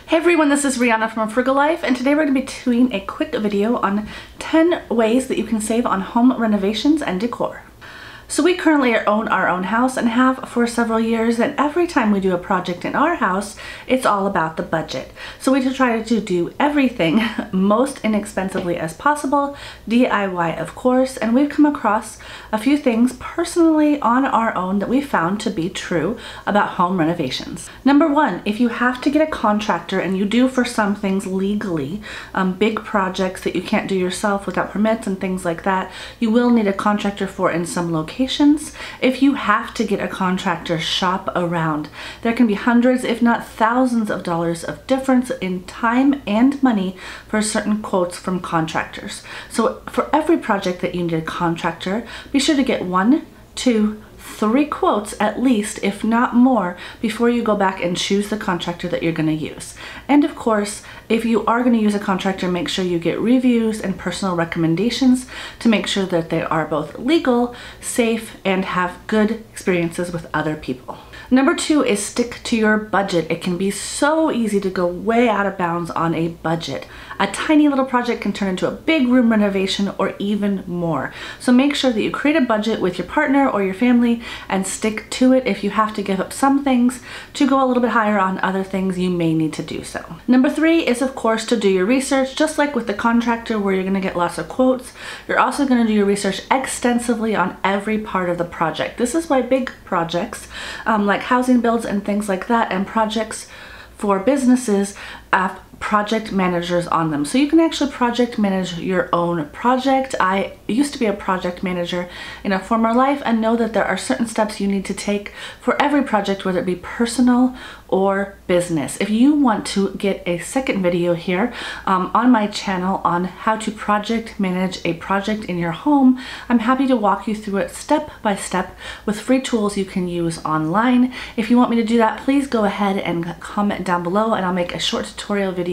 Hey everyone, this is Rihanna from A Frugal Life, and today we're going to be doing a quick video on 10 ways that you can save on home renovations and decor. So we currently own our own house and have for several years, and every time we do a project in our house, it's all about the budget. So we try to do everything most inexpensively as possible, DIY of course, and we've come across a few things personally on our own that we found to be true about home renovations. Number one, if you have to get a contractor, and you do for some things legally, big projects that you can't do yourself without permits and things like that, you will need a contractor for in some locations. If you have to get a contractor, shop around. There can be hundreds, if not thousands of dollars of difference in time and money for certain quotes from contractors. So for every project that you need a contractor, be sure to get 1, 2, 3 quotes at least, if not more, before you go back and choose the contractor that you're going to use. And of course, if you are going to use a contractor, make sure you get reviews and personal recommendations to make sure that they are both legal, safe, and have good experiences with other people. Number 2 is stick to your budget. It can be so easy to go way out of bounds on a budget. A tiny little project can turn into a big room renovation or even more. So make sure that you create a budget with your partner or your family and stick to it. If you have to give up some things to go a little bit higher on other things, you may need to do so. Number 3 is of course to do your research. Just like with the contractor where you're going to get lots of quotes, you're also going to do your research extensively on every part of the project. This is why big projects like housing builds and things like that, and projects for businesses have project managers on them. So you can actually project manage your own project. I used to be a project manager in a former life and know that there are certain steps you need to take for every project, whether it be personal or business. If you want to get a second video here on my channel on how to project manage a project in your home, I'm happy to walk you through it step by step with free tools you can use online. If you want me to do that, please go ahead and comment down below and I'll make a short tutorial video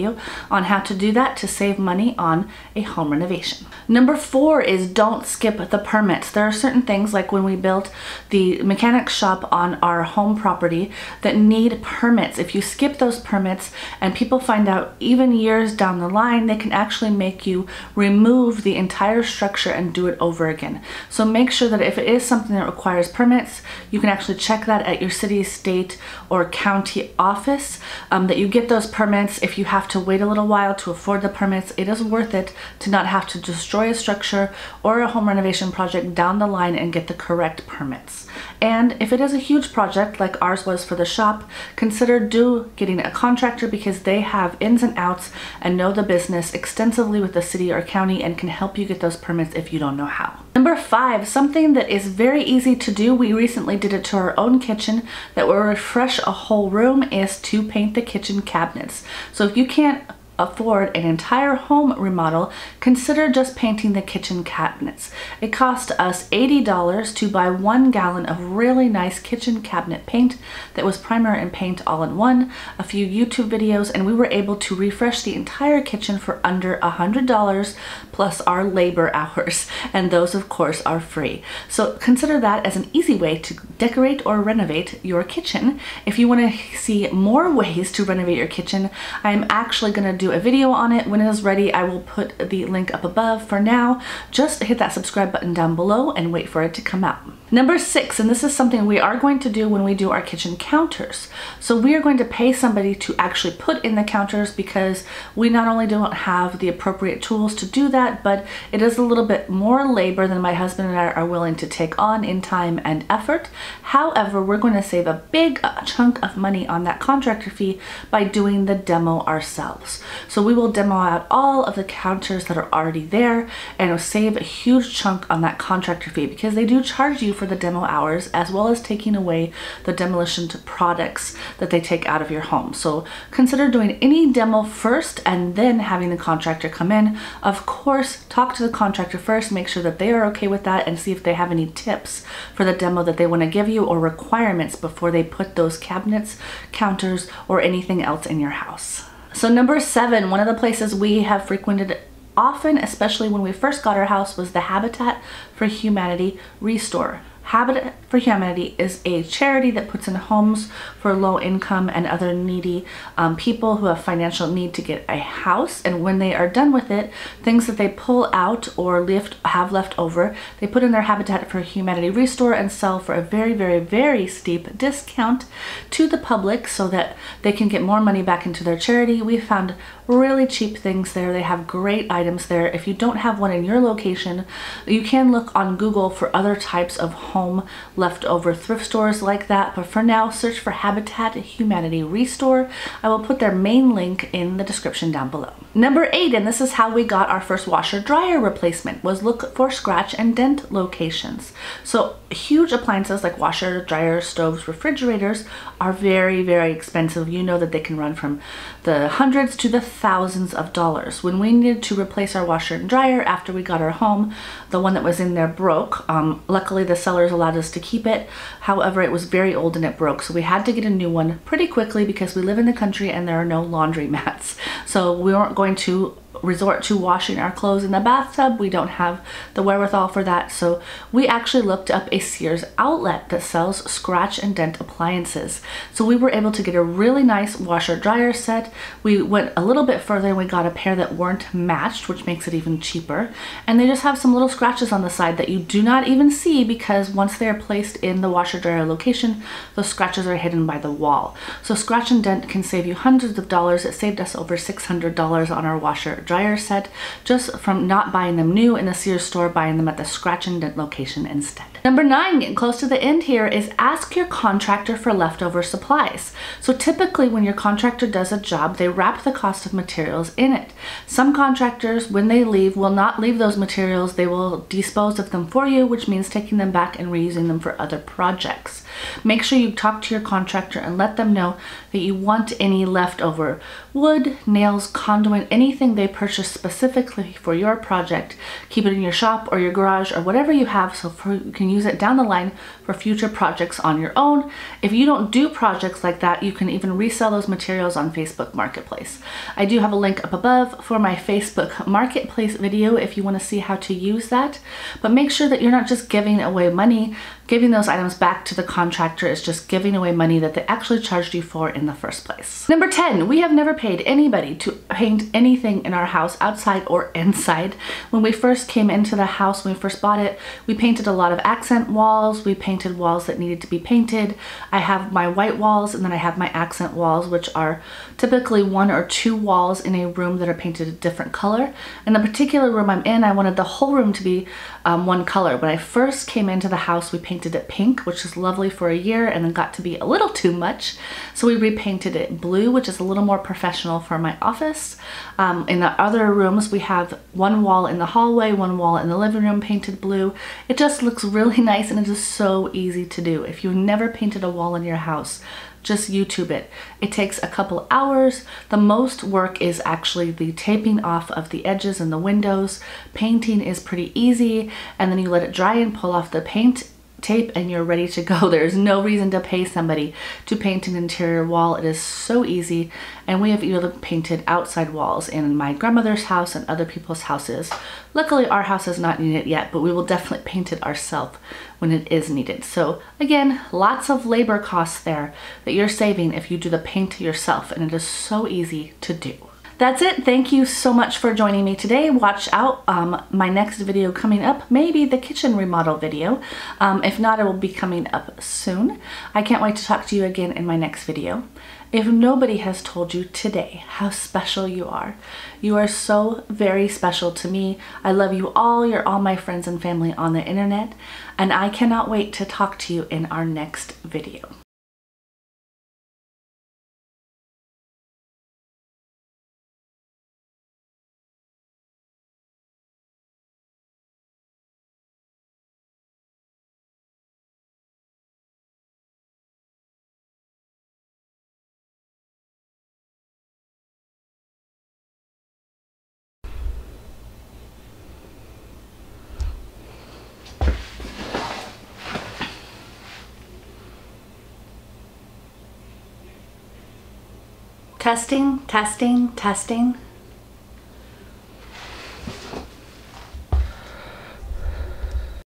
on how to do that to save money on a home renovation. Number 4 is don't skip the permits. There are certain things, like when we built the mechanic shop on our home property, that need permits. If you skip those permits and people find out even years down the line, they can actually make you remove the entire structure and do it over again. So make sure that if it is something that requires permits, you can actually check that at your city, state, or county office, that you get those permits. If you have to wait a little while to afford the permits, it is worth it to not have to destroy a structure or a home renovation project down the line and get the correct permits. And if it is a huge project like ours was for the shop, consider getting a contractor, because they have ins and outs and know the business extensively with the city or county and can help you get those permits if you don't know how. Number 5, something that is very easy to do, we recently did it to our own kitchen, that will refresh a whole room, is to paint the kitchen cabinets. So if you can't afford an entire home remodel, consider just painting the kitchen cabinets. It cost us $80 to buy 1 gallon of really nice kitchen cabinet paint that was primer and paint all in one, a few YouTube videos, and we were able to refresh the entire kitchen for under $100 plus our labor hours, and those of course are free. So consider that as an easy way to decorate or renovate your kitchen. If you want to see more ways to renovate your kitchen, I'm actually going to do a video on it. When it is ready, I will put the link up above. For now, just hit that subscribe button down below and wait for it to come out. Number 6, and this is something we are going to do when we do our kitchen counters. So we are going to pay somebody to actually put in the counters, because we not only don't have the appropriate tools to do that, but it is a little bit more labor than my husband and I are willing to take on in time and effort. However, we're going to save a big chunk of money on that contractor fee by doing the demo ourselves. So we will demo out all of the counters that are already there, and it'll save a huge chunk on that contractor fee, because they do charge you for the demo hours, as well as taking away the demolition products that they take out of your home. So consider doing any demo first and then having the contractor come in. Of course, talk to the contractor first, make sure that they are okay with that, and see if they have any tips for the demo that they want to give you, or requirements before they put those cabinets, counters, or anything else in your house. So number 7, one of the places we have frequented often, especially when we first got our house, was the Habitat for Humanity Restore. Habitat for Humanity is a charity that puts in homes for low income and other needy people who have financial need to get a house. And when they are done with it, things that they pull out or have left over, they put in their Habitat for Humanity restore and sell for a very, very, very steep discount to the public so that they can get more money back into their charity. We found really cheap things there. They have great items there. If you don't have one in your location, you can look on Google for other types of home leftover thrift stores like that. But for now, search for Habitat Humanity Restore. I will put their main link in the description down below. Number 8, and this is how we got our first washer dryer replacement, was look for scratch and dent locations. So huge appliances like washer, dryer, stoves, refrigerators are very, very expensive. You know that they can run from the hundreds to the thousands of dollars. When we needed to replace our washer and dryer after we got our home, the one that was in there broke. Luckily the sellers allowed us to keep it. However, it was very old and it broke, so we had to get a new one pretty quickly because we live in the country and there are no laundry mats. So we weren't going to resort to washing our clothes in the bathtub. We don't have the wherewithal for that. So we actually looked up a Sears outlet that sells scratch and dent appliances. So we were able to get a really nice washer dryer set. We went a little bit further and we got a pair that weren't matched, which makes it even cheaper. And they just have some little scratches on the side that you do not even see because once they are placed in the washer dryer location, those scratches are hidden by the wall. So scratch and dent can save you hundreds of dollars. It saved us over $600 on our washer dryer set just from not buying them new in the Sears store, buying them at the scratch and dent location instead. Number 9, getting close to the end here, is ask your contractor for leftover supplies. So typically when your contractor does a job, they wrap the cost of materials in it. Some contractors, when they leave, will not leave those materials. They will dispose of them for you, which means taking them back and reusing them for other projects. Make sure you talk to your contractor and let them know that you want any leftover wood, nails, conduit, anything they purchase specifically for your project. Keep it in your shop or your garage or whatever you have so you can use it down the line for future projects on your own. If you don't do projects like that, you can even resell those materials on Facebook Marketplace. I do have a link up above for my Facebook Marketplace video if you want to see how to use that. But make sure that you're not just giving away money. Giving those items back to the contractor is just giving away money that they actually charged you for in the first place. Number 10, we have never paid anybody to paint anything in our house, outside or inside. When we first came into the house, when we first bought it, we painted a lot of accent walls. We painted walls that needed to be painted. I have my white walls and then I have my accent walls, which are typically 1 or 2 walls in a room that are painted a different color. In the particular room I'm in, I wanted the whole room to be one color. When I first came into the house, we painted it pink, which is lovely for a year, and then got to be a little too much. So we repainted it blue, which is a little more professional for my office. In the other rooms, we have 1 wall in the hallway, 1 wall in the living room painted blue. It just looks really nice and it is so easy to do. If you've never painted a wall in your house, just YouTube it. It takes a couple hours. The most work is actually the taping off of the edges and the windows. Painting is pretty easy, and then you let it dry and pull off the paint tape and you're ready to go. There's no reason to pay somebody to paint an interior wall. It is so easy, and we have even painted outside walls in my grandmother's house and other people's houses. Luckily our house is not needed yet, but we will definitely paint it ourselves when it is needed. So again, lots of labor costs there that you're saving if you do the paint yourself, and it is so easy to do. That's it. Thank you so much for joining me today. Watch out, my next video coming up, maybe the kitchen remodel video. If not, it will be coming up soon. I can't wait to talk to you again in my next video. If nobody has told you today how special you are so very special to me. I love you all. You're all my friends and family on the internet, and I cannot wait to talk to you in our next video. Testing, testing, testing.